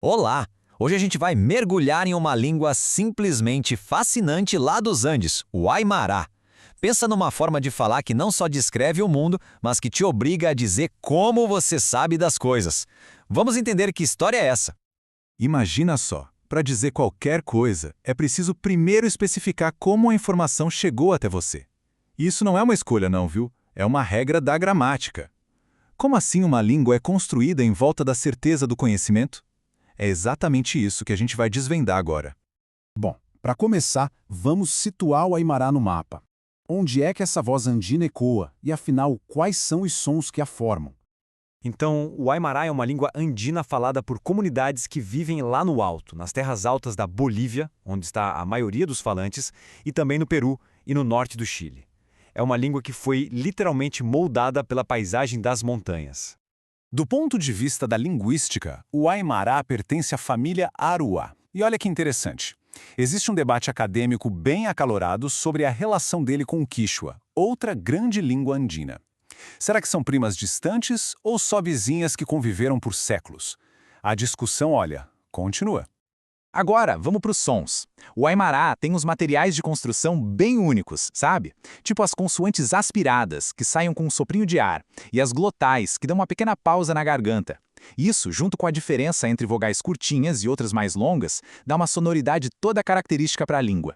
Olá! Hoje a gente vai mergulhar em uma língua simplesmente fascinante lá dos Andes, o Aimará. Pensa numa forma de falar que não só descreve o mundo, mas que te obriga a dizer como você sabe das coisas. Vamos entender que história é essa. Imagina só, para dizer qualquer coisa, é preciso primeiro especificar como a informação chegou até você. E isso não é uma escolha não, viu? É uma regra da gramática. Como assim uma língua é construída em volta da certeza do conhecimento? É exatamente isso que a gente vai desvendar agora. Bom, para começar, vamos situar o Aimará no mapa. Onde é que essa voz andina ecoa e, afinal, quais são os sons que a formam? Então, o Aimará é uma língua andina falada por comunidades que vivem lá no alto, nas terras altas da Bolívia, onde está a maioria dos falantes, e também no Peru e no norte do Chile. É uma língua que foi literalmente moldada pela paisagem das montanhas. Do ponto de vista da linguística, o Aimará pertence à família Aruá. E olha que interessante. Existe um debate acadêmico bem acalorado sobre a relação dele com o Quichua, outra grande língua andina. Será que são primas distantes ou só vizinhas que conviveram por séculos? A discussão, olha, continua. Agora, vamos para os sons. O Aimará tem uns materiais de construção bem únicos, sabe? Tipo as consoantes aspiradas, que saem com um soprinho de ar, e as glotais, que dão uma pequena pausa na garganta. Isso, junto com a diferença entre vogais curtinhas e outras mais longas, dá uma sonoridade toda característica para a língua.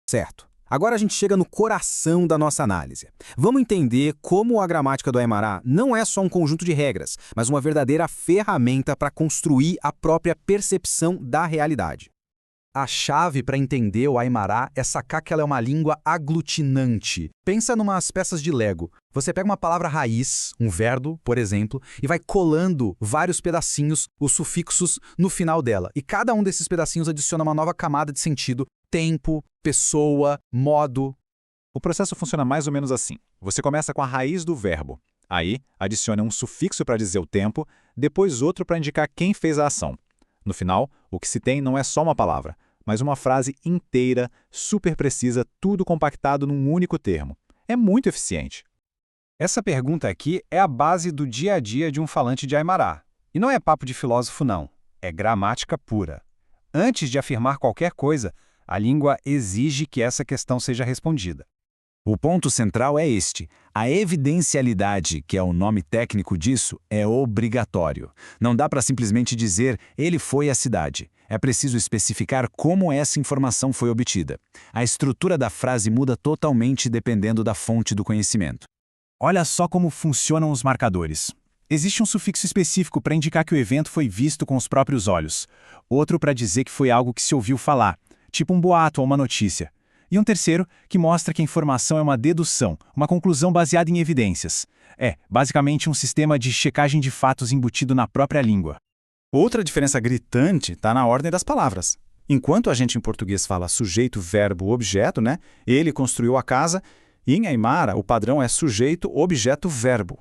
Certo. Agora a gente chega no coração da nossa análise. Vamos entender como a gramática do Aimará não é só um conjunto de regras, mas uma verdadeira ferramenta para construir a própria percepção da realidade. A chave para entender o Aimará é sacar que ela é uma língua aglutinante. Pensa numas peças de Lego. Você pega uma palavra raiz, um verbo, por exemplo, e vai colando vários pedacinhos, os sufixos, no final dela. E cada um desses pedacinhos adiciona uma nova camada de sentido: tempo, pessoa, modo. O processo funciona mais ou menos assim. Você começa com a raiz do verbo. Aí, adiciona um sufixo para dizer o tempo, depois outro para indicar quem fez a ação. No final, o que se tem não é só uma palavra, mas uma frase inteira, super precisa, tudo compactado num único termo. É muito eficiente. Essa pergunta aqui é a base do dia a dia de um falante de Aimará. E não é papo de filósofo, não. É gramática pura. Antes de afirmar qualquer coisa, a língua exige que essa questão seja respondida. O ponto central é este: a evidencialidade, que é o nome técnico disso, é obrigatório. Não dá para simplesmente dizer ele foi à cidade. É preciso especificar como essa informação foi obtida. A estrutura da frase muda totalmente dependendo da fonte do conhecimento. Olha só como funcionam os marcadores. Existe um sufixo específico para indicar que o evento foi visto com os próprios olhos. Outro para dizer que foi algo que se ouviu falar, tipo um boato ou uma notícia. E um terceiro que mostra que a informação é uma dedução, uma conclusão baseada em evidências. É, basicamente um sistema de checagem de fatos embutido na própria língua. Outra diferença gritante está na ordem das palavras. Enquanto a gente em português fala sujeito, verbo, objeto, né? Ele construiu a casa, e em Aimara o padrão é sujeito, objeto, verbo.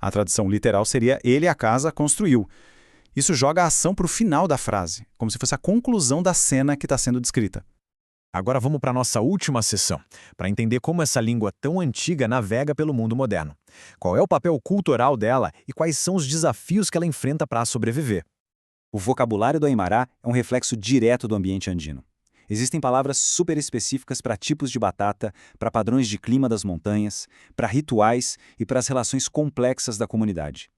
A tradução literal seria ele a casa construiu. Isso joga a ação para o final da frase, como se fosse a conclusão da cena que está sendo descrita. Agora vamos para a nossa última sessão, para entender como essa língua tão antiga navega pelo mundo moderno. Qual é o papel cultural dela e quais são os desafios que ela enfrenta para sobreviver. O vocabulário do Aimará é um reflexo direto do ambiente andino. Existem palavras super específicas para tipos de batata, para padrões de clima das montanhas, para rituais e para as relações complexas da comunidade.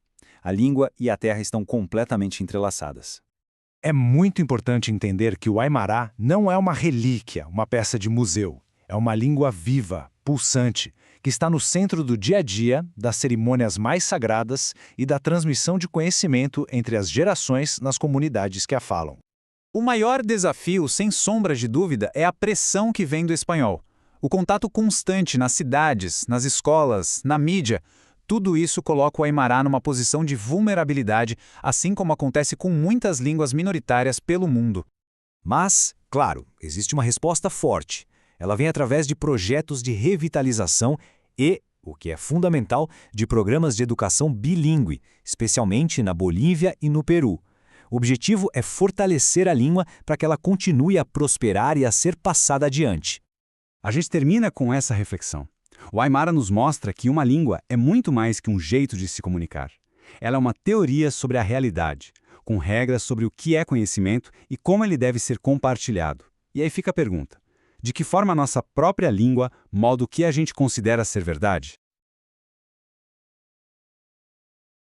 A língua e a terra estão completamente entrelaçadas. É muito importante entender que o Aimará não é uma relíquia, uma peça de museu. É uma língua viva, pulsante, que está no centro do dia a dia, das cerimônias mais sagradas e da transmissão de conhecimento entre as gerações nas comunidades que a falam. O maior desafio, sem sombra de dúvida, é a pressão que vem do espanhol. O contato constante nas cidades, nas escolas, na mídia. Tudo isso coloca o Aimará numa posição de vulnerabilidade, assim como acontece com muitas línguas minoritárias pelo mundo. Mas, claro, existe uma resposta forte. Ela vem através de projetos de revitalização e, o que é fundamental, de programas de educação bilíngue, especialmente na Bolívia e no Peru. O objetivo é fortalecer a língua para que ela continue a prosperar e a ser passada adiante. A gente termina com essa reflexão. O Aimara nos mostra que uma língua é muito mais que um jeito de se comunicar. Ela é uma teoria sobre a realidade, com regras sobre o que é conhecimento e como ele deve ser compartilhado. E aí fica a pergunta: de que forma a nossa própria língua molda o que a gente considera ser verdade?